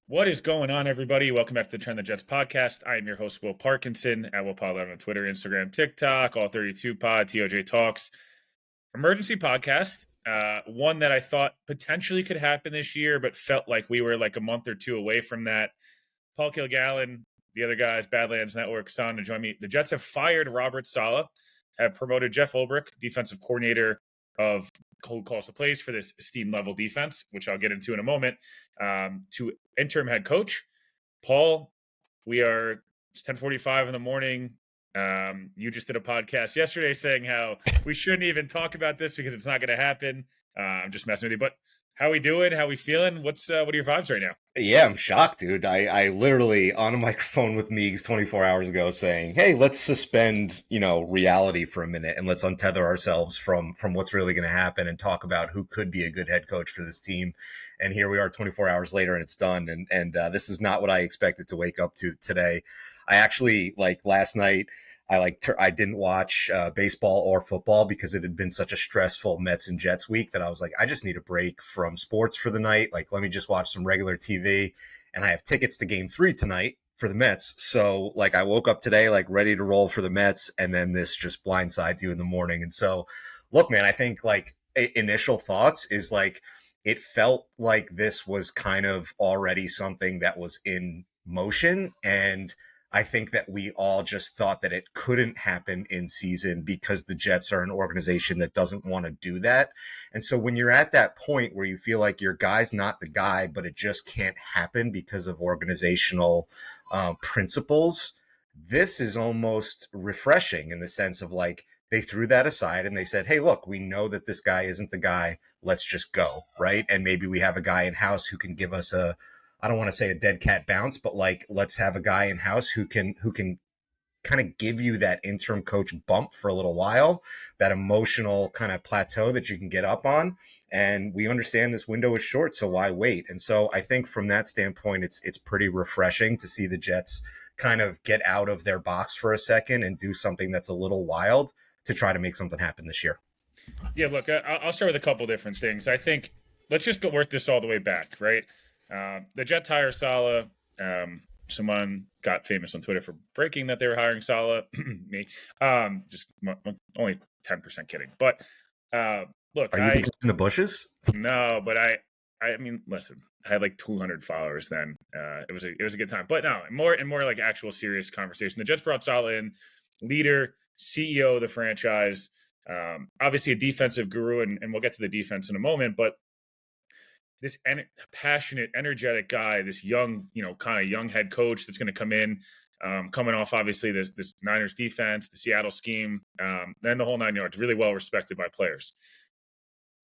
What is going on, everybody? Welcome back to the Trend the Jets podcast. I am your host, Will Parkinson, at Will Pod on Twitter, Instagram, TikTok, all 32 pod, TOJ Talks. Emergency podcast, one that I thought potentially could happen this year, but felt like we were like a month or two away from that. Paul Kilgallen, the other guys, Badlands Network, son, to join me. The Jets have fired Robert Saleh, have promoted Jeff Ulbrich, defensive coordinator of who calls the plays for this esteemed level defense, which I'll get into in a moment, to interim head coach. Paul, it's 10:45 in the morning. You just did a podcast yesterday saying how we shouldn't even talk about this because it's not going to happen. I'm just messing with you, but how we doing? How we feeling? What are your vibes right now? Yeah, I'm shocked, dude. I literally on a microphone with Meigs 24 hours ago saying, "Hey, let's suspend, reality for a minute and let's untether ourselves from what's really going to happen and talk about who could be a good head coach for this team." And here we are 24 hours later and it's done. And this is not what I expected to wake up to today. I actually last night I didn't watch baseball or football because it had been such a stressful Mets and Jets week that I was like, I just need a break from sports for the night. Like, let me just watch some regular TV. And I have tickets to Game 3 tonight for the Mets. So I woke up today ready to roll for the Mets, and then this just blindsides you in the morning. And so, look, man, I think initial thoughts is it felt like this was kind of already something that was in motion, and I think that we all just thought that it couldn't happen in season because the Jets are an organization that doesn't want to do that. And so when you're at that point where you feel like your guy's not the guy, but it just can't happen because of organizational principles, this is almost refreshing in the sense of they threw that aside and they said, hey, look, we know that this guy isn't the guy. Let's just go, right? And maybe we have a guy in house who can give us I don't want to say a dead cat bounce, but let's have a guy in house who can kind of give you that interim coach bump for a little while, that emotional kind of plateau that you can get up on. And we understand this window is short, so why wait? And so I think from that standpoint, it's pretty refreshing to see the Jets kind of get out of their box for a second and do something that's a little wild to try to make something happen this year. Yeah, look, I'll start with a couple different things. I think let's just work this all the way back, right? The Jets hire Salah. Someone got famous on Twitter for breaking that they were hiring Salah. Me, just only 10% kidding. But look, Are you in the bushes? No, but I mean, listen, I had like 200 followers then. It was a good time. But no, more like actual serious conversation. The Jets brought Salah in, leader, CEO of the franchise. Obviously a defensive guru, and we'll get to the defense in a moment, but this passionate, energetic guy, this young, kind of young head coach that's going to come in, coming off obviously this Niners defense, the Seattle scheme, and the whole 9 yards, really well respected by players.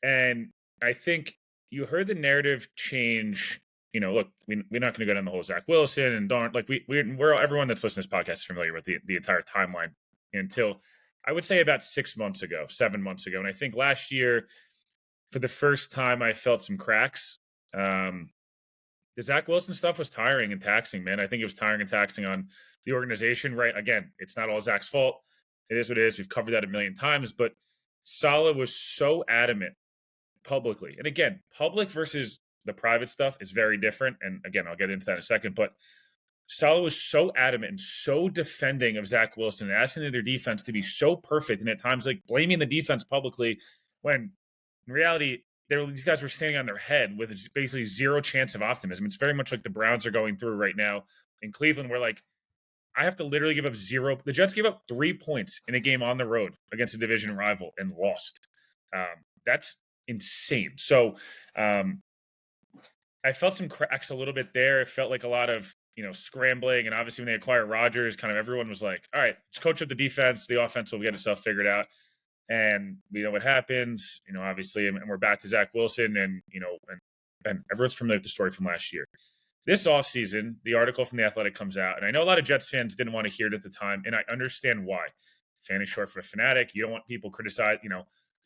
And I think you heard the narrative change. Look, we're not going to go down the whole Zach Wilson and Darn. We're everyone that's listening to this podcast is familiar with the entire timeline until I would say about 7 months ago. And I think last year, for the first time, I felt some cracks. The Zach Wilson stuff was tiring and taxing, man. I think it was tiring and taxing on the organization, right? Again, it's not all Zach's fault. It is what it is. We've covered that a million times. But Salah was so adamant publicly. And again, public versus the private stuff is very different. And again, I'll get into that in a second. But Salah was so adamant and so defending of Zach Wilson and asking their defense to be so perfect. And at times, blaming the defense publicly when in reality, these guys were standing on their head with basically zero chance of optimism. It's very much like the Browns are going through right now in Cleveland, where I have to literally give up zero. The Jets gave up 3 points in a game on the road against a division rival and lost. That's insane. So I felt some cracks a little bit there. It felt like a lot of scrambling, and obviously when they acquire Rodgers, kind of everyone was like, all right, let's coach up the defense. The offense will get itself figured out. And we know what happens, obviously, and we're back to Zach Wilson and everyone's familiar with the story from last year. This offseason, the article from The Athletic comes out, and I know a lot of Jets fans didn't want to hear it at the time, and I understand why. Fan is short for fanatic. You don't want people criticize, you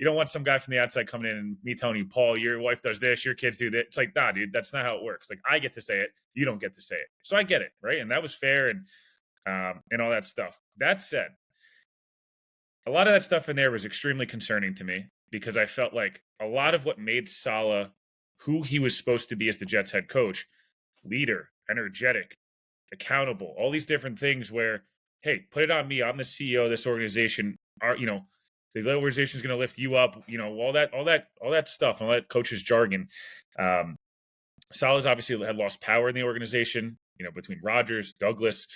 don't want some guy from the outside coming in and me telling you, Paul, your wife does this, your kids do that. It's nah, dude, that's not how it works. I get to say it, you don't get to say it. So I get it, right? And that was fair and all that stuff. That said, a lot of that stuff in there was extremely concerning to me because I felt like a lot of what made Salah who he was supposed to be as the Jets head coach leader, energetic, accountable, all these different things where, hey, put it on me. I'm the CEO of this organization. The organization is going to lift you up. All that stuff, all that coach's jargon. Um, Salah's obviously had lost power in the organization. Between Rodgers, Douglas,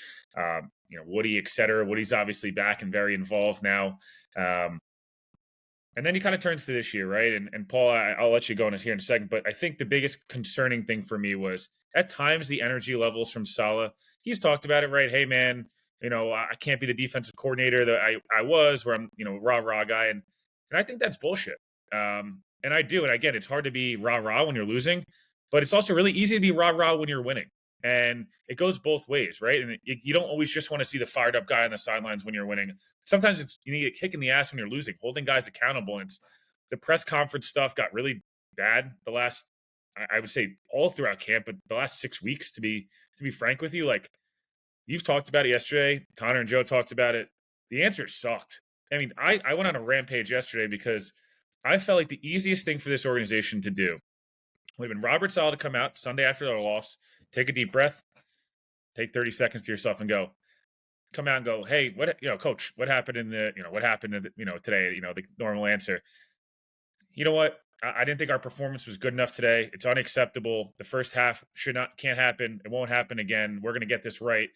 Woody, et cetera. Woody's obviously back and very involved now. And then he kind of turns to this year, right? And Paul, I'll let you go in here in a second, but I think the biggest concerning thing for me was at times the energy levels from Salah. He's talked about it, right? Hey, man, I can't be the defensive coordinator that I was, where I'm, rah guy, and I think that's bullshit. And I do, and again, it's hard to be rah when you're losing, but it's also really easy to be rah when you're winning. And it goes both ways, right? And you don't always just want to see the fired up guy on the sidelines when you're winning. Sometimes you need a kick in the ass when you're losing, holding guys accountable. And the press conference stuff got really bad the last, I would say, all throughout camp, but the last 6 weeks, to be frank with you, like you've talked about it yesterday, Connor and Joe talked about it. The answer sucked. I mean, I went on a rampage yesterday because I felt like the easiest thing for this organization to do would have been Robert Saleh to come out Sunday after their loss, take a deep breath, take 30 seconds to yourself and come out and go, hey, coach, what happened today? The normal answer. You know what? I didn't think our performance was good enough today. It's unacceptable. The first half can't happen. It won't happen again. We're going to get this right.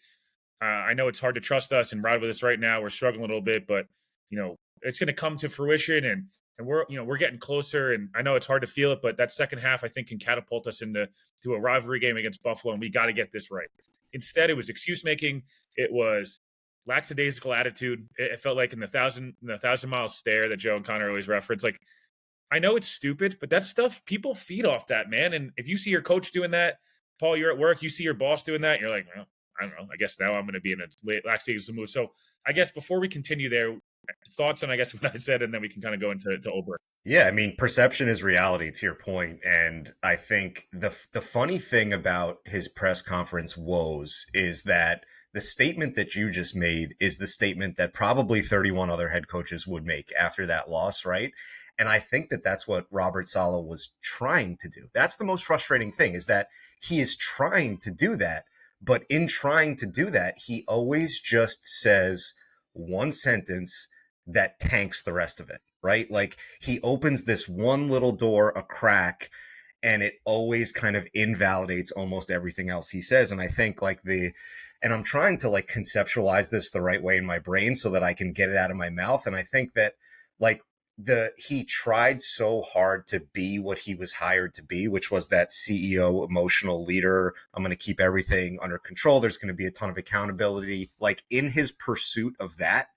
I know it's hard to trust us and ride with us right now. We're struggling a little bit, but it's going to come to fruition, and we're getting closer. And I know it's hard to feel it, but that second half I think can catapult us into a rivalry game against Buffalo, and we got to get this right. Instead, it was excuse making. It was lackadaisical attitude. It felt like in the thousand mile stare that Joe and Connor always reference. Like, I know it's stupid, but that stuff, people feed off that, man. And if you see your coach doing that, Paul, you're at work, you see your boss doing that, you're like, well, I don't know. I guess now I'm going to be in a lackadaisical mood. So I guess before we continue there, thoughts on, I guess, what I said, and then we can kind of go into Ulbrich. Yeah, I mean, perception is reality, to your point. And I think the funny thing about his press conference woes is that the statement that you just made is the statement that probably 31 other head coaches would make after that loss, right? And I think that that's what Robert Saleh was trying to do. That's the most frustrating thing, is that he is trying to do that. But in trying to do that, he always just says one sentence that tanks the rest of it, right? Like, he opens this one little door a crack, and it always kind of invalidates almost everything else he says. And I think and I'm trying to like conceptualize this the right way in my brain so that I can get it out of my mouth. And I think that like he tried so hard to be what he was hired to be, which was that CEO, emotional leader. I'm going to keep everything under control. There's going to be a ton of accountability. Like, in his pursuit of that,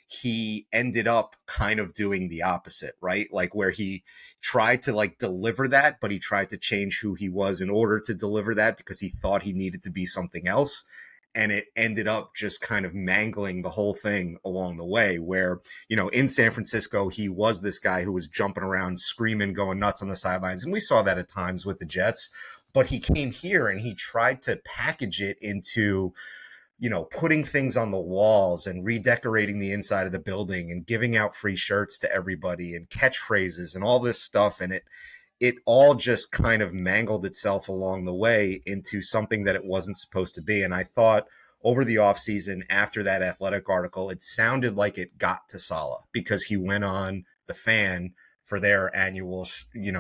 he ended up kind of doing the opposite, right? Like, where he tried to like deliver that, but he tried to change who he was in order to deliver that because he thought he needed to be something else. And it ended up just kind of mangling the whole thing along the way, where, in San Francisco, he was this guy who was jumping around, screaming, going nuts on the sidelines. And we saw that at times with the Jets. But he came here and he tried to package it into, putting things on the walls and redecorating the inside of the building and giving out free shirts to everybody and catchphrases and all this stuff. And it all just kind of mangled itself along the way into something that it wasn't supposed to be. And I thought over the offseason, after that Athletic article, it sounded like it got to Salah because he went on The Fan for their annual,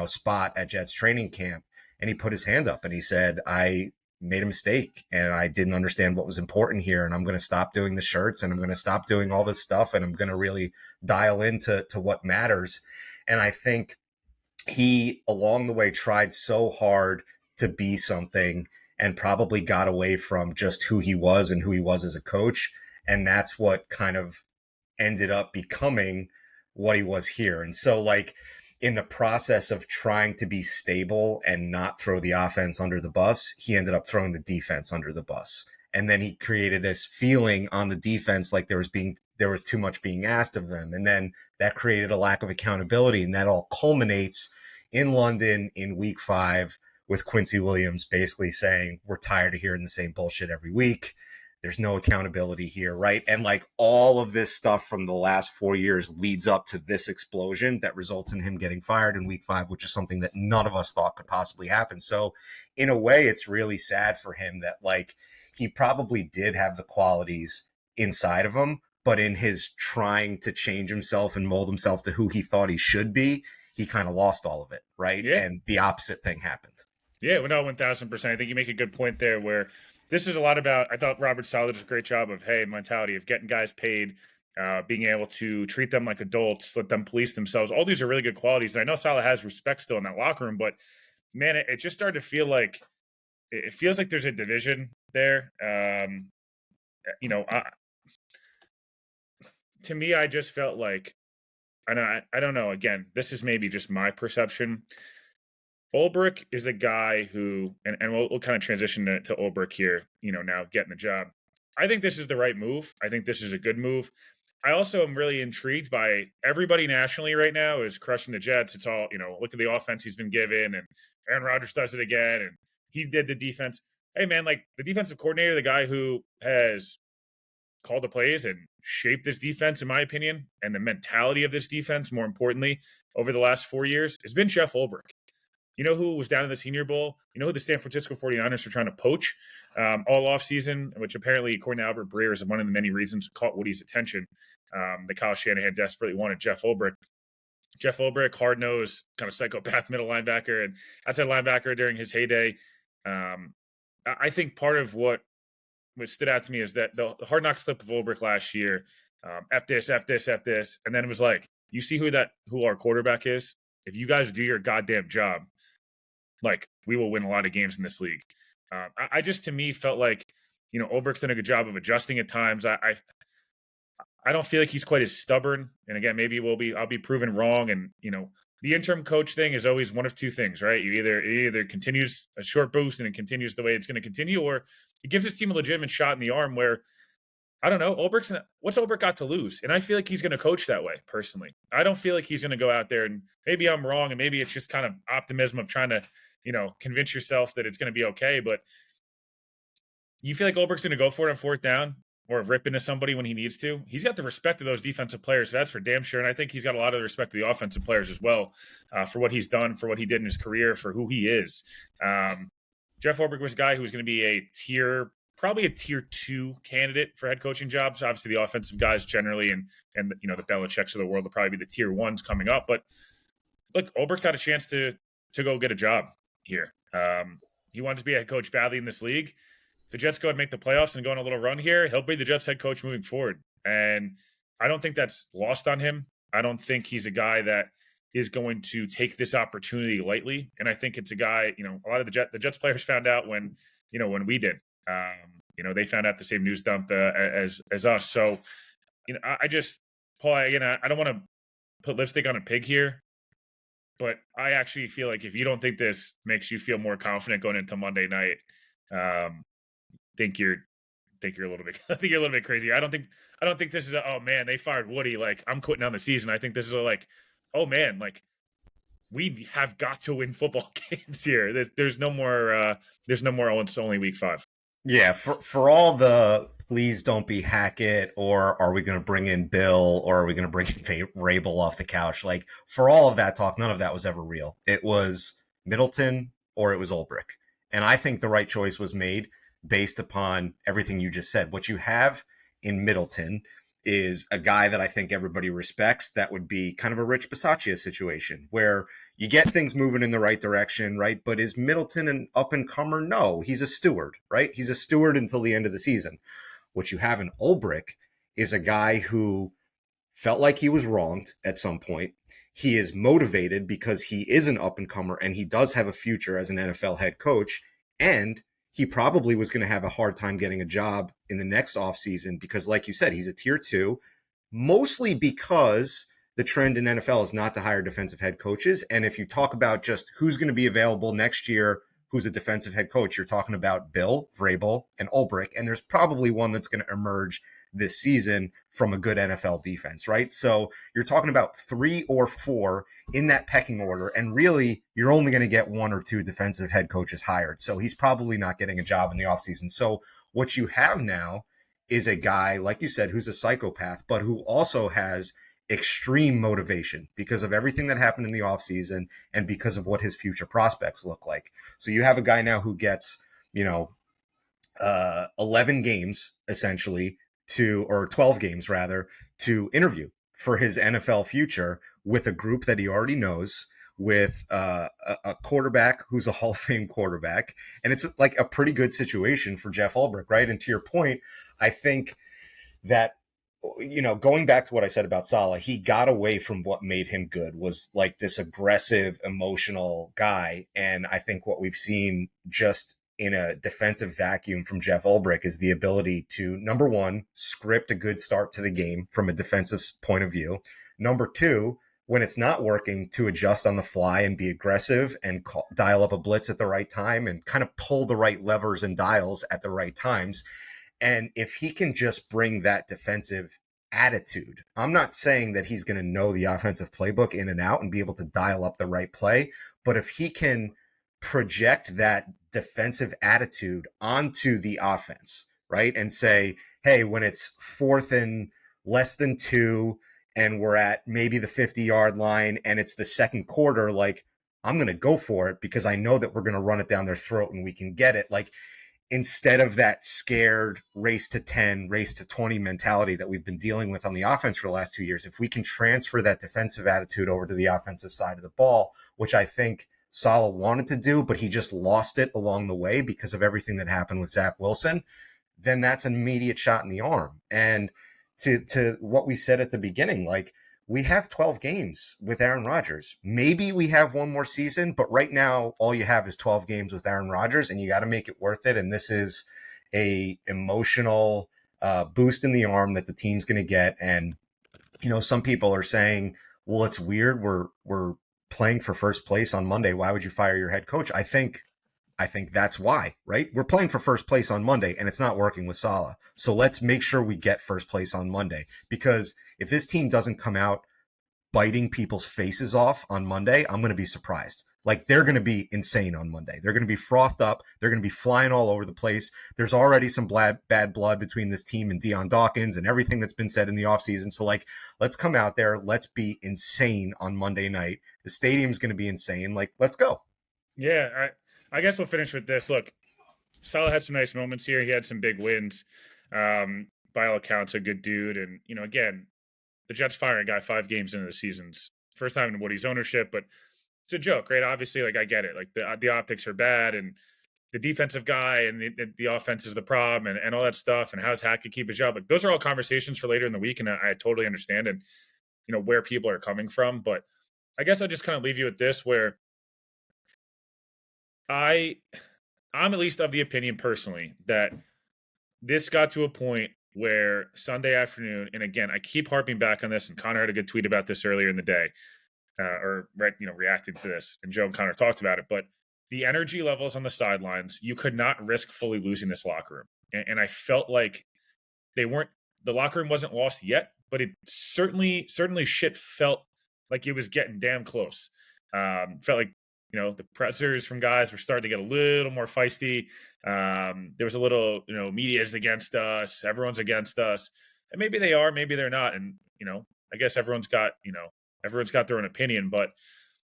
spot at Jets training camp. And he put his hand up and he said, I made a mistake and I didn't understand what was important here. And I'm going to stop doing the shirts and I'm going to stop doing all this stuff. And I'm going to really dial into what matters. And I think he, along the way, tried so hard to be something and probably got away from just who he was and who he was as a coach. And that's what kind of ended up becoming what he was here. And so, like, in the process of trying to be stable and not throw the offense under the bus, he ended up throwing the defense under the bus. And then he created this feeling on the defense like there was too much being asked of them. And then that created a lack of accountability. And that all culminates in London in week 5 with Quincy Williams basically saying, we're tired of hearing the same bullshit every week. There's no accountability here, right? And like all of this stuff from the last 4 years leads up to this explosion that results in him getting fired in week 5, which is something that none of us thought could possibly happen. So in a way, it's really sad for him that like he probably did have the qualities inside of him, but in his trying to change himself and mold himself to who he thought he should be, he kind of lost all of it, right? Yeah. And the opposite thing happened. Yeah, well, no, 1,000%. I think you make a good point there where this is a lot about, I thought Robert Saleh did a great job of, hey, mentality of getting guys paid, being able to treat them like adults, let them police themselves. All these are really good qualities. And I know Salah has respect still in that locker room, but man, it just started to feel like, it feels like there's a division there. You know, to me, I just felt like, I don't know. Again, this is maybe just my perception. Ulbrich is a guy who, and we'll kind of transition to Ulbrich here, you know, now getting the job. I think this is the right move. I think this is a good move. I also am really intrigued by everybody nationally right now is crushing the Jets. It's all, you know, look at the offense he's been given, and Aaron Rodgers does it again, and he did the defense. Hey, man, like the defensive coordinator, the guy who has called the plays and shaped this defense, in my opinion, and the mentality of this defense, more importantly, over the last 4 years, has been Jeff Ulbrich. You know who was down in the Senior Bowl? You know who the San Francisco 49ers are trying to poach all offseason, which apparently, according to Albert Breer, is one of the many reasons caught Woody's attention. The Kyle Shanahan desperately wanted Jeff Ulbrich. Jeff Ulbrich, hard-nosed, kind of psychopath middle linebacker and outside linebacker during his heyday. I think part of what stood out to me is that the Hard Knocks clip of Ulbrich last year, F this, F this, F this, and then it was like, you see who our quarterback is? If you guys do your goddamn job, like, we will win a lot of games in this league. I just, to me, felt like, you know, Ulbrich's done a good job of adjusting at times. I don't feel like he's quite as stubborn. And again, maybe I'll be proven wrong. And, you know, the interim coach thing is always one of two things, right? It either continues a short boost and it continues the way it's going to continue, or it gives his team a legitimate shot in the arm where, I don't know, what's Ulbrich got to lose? And I feel like he's going to coach that way, personally. I don't feel like he's going to go out there, and maybe I'm wrong, and maybe it's just kind of optimism of trying to, you know, convince yourself that it's going to be okay. But you feel like Ulbrich's going to go for it on 4th down or rip into somebody when he needs to? He's got the respect of those defensive players, so that's for damn sure. And I think he's got a lot of the respect of the offensive players as well, for what he's done, for what he did in his career, for who he is. Jeff Ulbrich was a guy who was going to be probably a tier 2 candidate for head coaching jobs. Obviously, the offensive guys generally, and you know, the Belichicks of the world will probably be the tier 1s coming up. But look, Ulbrich's had a chance to go get a job here. He wanted to be a head coach badly in this league. The Jets go and make the playoffs and go on a little run here, he'll be the Jets head coach moving forward. And I don't think that's lost on him. I don't think he's a guy that is going to take this opportunity lightly. And I think it's a guy, you know, a lot of the Jets players found out when we did. You know, they found out the same news dump as us. So, you know, Paul, again, I don't want to put lipstick on a pig here, but I actually feel like if you don't think this makes you feel more confident going into Monday night, think you're a little bit. I think you're a little bit crazy. I don't think this is oh man, they fired Woody, like I'm quitting on the season. I think this is like, oh man, like we have got to win football games here. There's no more. It's only week 5. Yeah, for all the please don't be Hackett, or are we going to bring in Bill, or are we going to bring in Rabel off the couch? Like, for all of that talk, none of that was ever real. It was Middleton or it was Ulbrich. And I think the right choice was made based upon everything you just said. What you have in Middleton is a guy that I think everybody respects. That would be kind of a Rich Bisaccia situation where you get things moving in the right direction, right? But is Middleton an up-and-comer? No, he's a steward, right? He's a steward until the end of the season. What you have in Ulbrich is a guy who felt like he was wronged at some point. He is motivated because he is an up-and-comer and he does have a future as an NFL head coach. And he probably was going to have a hard time getting a job in the next offseason because, like you said, he's a tier 2, mostly because the trend in NFL is not to hire defensive head coaches. And if you talk about just who's going to be available next year, who's a defensive head coach, you're talking about Bill, Vrabel, and Ulbrich. And there's probably one that's going to emerge this season from a good NFL defense, right? So you're talking about 3 or 4 in that pecking order. And really, you're only going to get 1 or 2 defensive head coaches hired. So he's probably not getting a job in the offseason. So what you have now is a guy, like you said, who's a psychopath, but who also has extreme motivation because of everything that happened in the offseason and because of what his future prospects look like. So you have a guy now who gets, you know, 11 games essentially or 12 games rather, to interview for his NFL future with a group that he already knows, with a quarterback who's a Hall of Fame quarterback. And it's like a pretty good situation for Jeff Ulbrich, right? And to your point, I think that, you know, going back to what I said about Salah, he got away from what made him good, was like this aggressive, emotional guy. And I think what we've seen just in a defensive vacuum from Jeff Ulbrich is the ability to, number one, script a good start to the game from a defensive point of view. Number two, when it's not working, to adjust on the fly and be aggressive and dial up a blitz at the right time and kind of pull the right levers and dials at the right times. And if he can just bring that defensive attitude, I'm not saying that he's going to know the offensive playbook in and out and be able to dial up the right play, but if he can project that defensive attitude onto the offense, right? And say, hey, when it's 4th and less than 2 and we're at maybe the 50-yard line and it's the second quarter, like, I'm going to go for it because I know that we're going to run it down their throat and we can get it. Like, instead of that scared race to 10, race to 20 mentality that we've been dealing with on the offense for the last 2 years, if we can transfer that defensive attitude over to the offensive side of the ball, which I think Salah wanted to do, but he just lost it along the way because of everything that happened with Zach Wilson, then that's an immediate shot in the arm. And to what we said at the beginning, like, we have 12 games with Aaron Rodgers. Maybe we have one more season, but right now all you have is 12 games with Aaron Rodgers, and you got to make it worth it. And this is a emotional boost in the arm that the team's going to get. And, you know, some people are saying, well, it's weird. We're playing for first place on Monday. Why would you fire your head coach? I think that's why, right? We're playing for first place on Monday and it's not working with Salah. So let's make sure we get first place on Monday, because if this team doesn't come out biting people's faces off on Monday, I'm going to be surprised. Like, they're going to be insane on Monday. They're going to be frothed up. They're going to be flying all over the place. There's already some bad blood between this team and Deion Dawkins and everything that's been said in the offseason. So, like, let's come out there. Let's be insane on Monday night. The stadium's going to be insane. Like, let's go. Yeah, I guess we'll finish with this. Look, Salah had some nice moments here. He had some big wins. By all accounts, a good dude. And, you know, again, the Jets firing a guy 5 games into the season's first time in Woody's ownership, but it's a joke, right? Obviously, like, I get it. Like, the optics are bad, and the defensive guy and the offense is the problem, and all that stuff. And how's Hackett keep his job? Like, those are all conversations for later in the week, and I totally understand, and, you know, where people are coming from. But I guess I'll just kind of leave you with this, where I'm at least of the opinion personally that this got to a point where Sunday afternoon, and again, I keep harping back on this, and Connor had a good tweet about this earlier in the day, reacting to this, and Joe and Connor talked about it, but the energy levels on the sidelines, you could not risk fully losing this locker room. And I felt like the locker room wasn't lost yet, but it certainly shit felt like it was getting damn close. Felt like, you know, the pressers from guys were starting to get a little more feisty. There was a little, you know, media's against us, everyone's against us. And maybe they are, maybe they're not. And, you know, I guess everyone's got their own opinion. But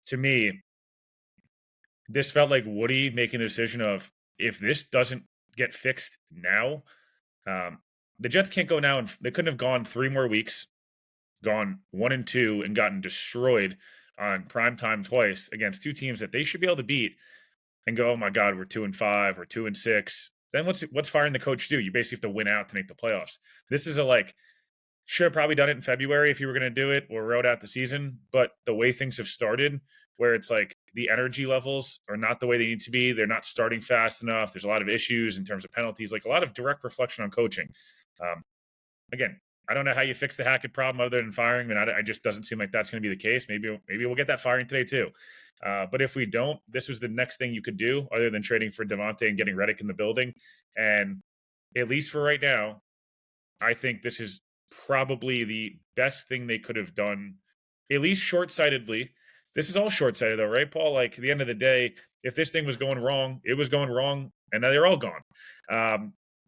to me, this felt like Woody making a decision of, if this doesn't get fixed now, the Jets can't go now. And they couldn't have gone 3 more weeks, gone 1-2, and gotten destroyed on prime time twice against 2 teams that they should be able to beat, and go, oh my God, we're 2-5 or 2-6. Then what's firing the coach do? You basically have to win out to make the playoffs. This is should have probably done it in February if you were going to do it, or rode out the season. But the way things have started, where it's like the energy levels are not the way they need to be. They're not starting fast enough. There's a lot of issues in terms of penalties, like a lot of direct reflection on coaching. Again, I don't know how you fix the Hackett problem other than firing. I mean, it just doesn't seem like that's going to be the case. Maybe we'll get that firing today too. But if we don't, this was the next thing you could do other than trading for Devontae and getting Reddick in the building. And at least for right now, I think this is probably the best thing they could have done, at least short-sightedly. This is all short-sighted though, right, Paul? Like, at the end of the day, if this thing was going wrong, it was going wrong, and now they're all gone.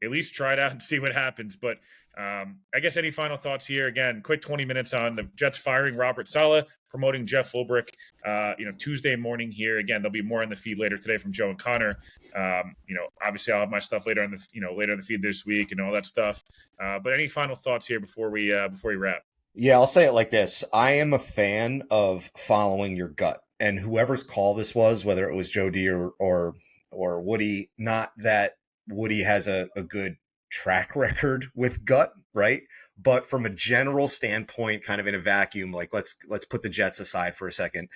at least try it out and see what happens. But I guess any final thoughts here? Again, quick 20 minutes on the Jets firing Robert Saleh, promoting Jeff Ulbrich. Tuesday morning here. Again, there'll be more on the feed later today from Joe and Connor. Obviously I'll have my stuff later in the feed this week and all that stuff. But any final thoughts here before we wrap? Yeah, I'll say it like this. I am a fan of following your gut. And whoever's call this was, whether it was Joe D or Woody, not that Woody has a good track record with gut, right? But from a general standpoint, kind of in a vacuum, like let's put the Jets aside for a second.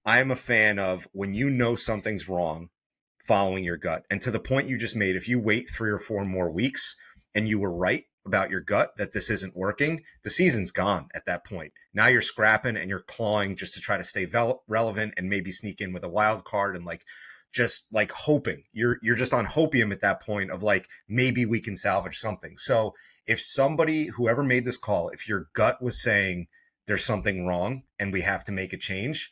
I am a fan of when you know something's wrong, following your gut. And to the point you just made, if you wait 3 or 4 more weeks and you were right about your gut that this isn't working, the season's gone at that point. Now you're scrapping and you're clawing just to try to stay relevant and maybe sneak in with a wild card and just hoping. You're just on hopium at that point of maybe we can salvage something. So if somebody, whoever made this call, if your gut was saying there's something wrong and we have to make a change,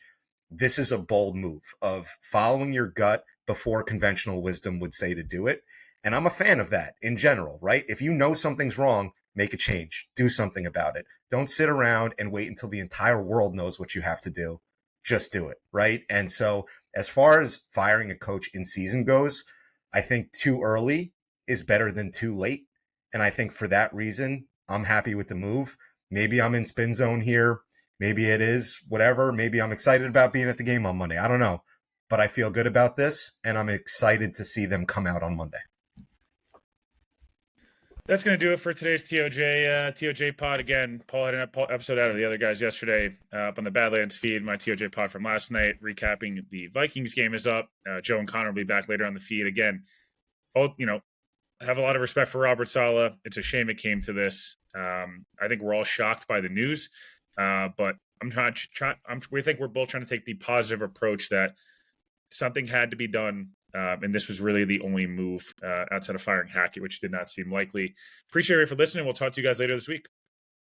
this is a bold move of following your gut before conventional wisdom would say to do it. And I'm a fan of that in general, right? If you know something's wrong, make a change, do something about it. Don't sit around and wait until the entire world knows what you have to do. Just do it, right? And so as far as firing a coach in season goes, I think too early is better than too late. And I think for that reason, I'm happy with the move. Maybe I'm in spin zone here. Maybe it is whatever. Maybe I'm excited about being at the game on Monday. I don't know. But I feel good about this, and I'm excited to see them come out on Monday. That's going to do it for today's TOJ pod. Again, Paul had an episode out of the other guys yesterday up on the Badlands feed. My TOJ pod from last night, recapping the Vikings game, is up. Joe and Connor will be back later on the feed. Again, both, I have a lot of respect for Robert Saleh. It's a shame it came to this. I think we're all shocked by the news, but we think we're both trying to take the positive approach that something had to be done. And this was really the only move outside of firing Hackett, which did not seem likely. Appreciate it for listening. We'll talk to you guys later this week.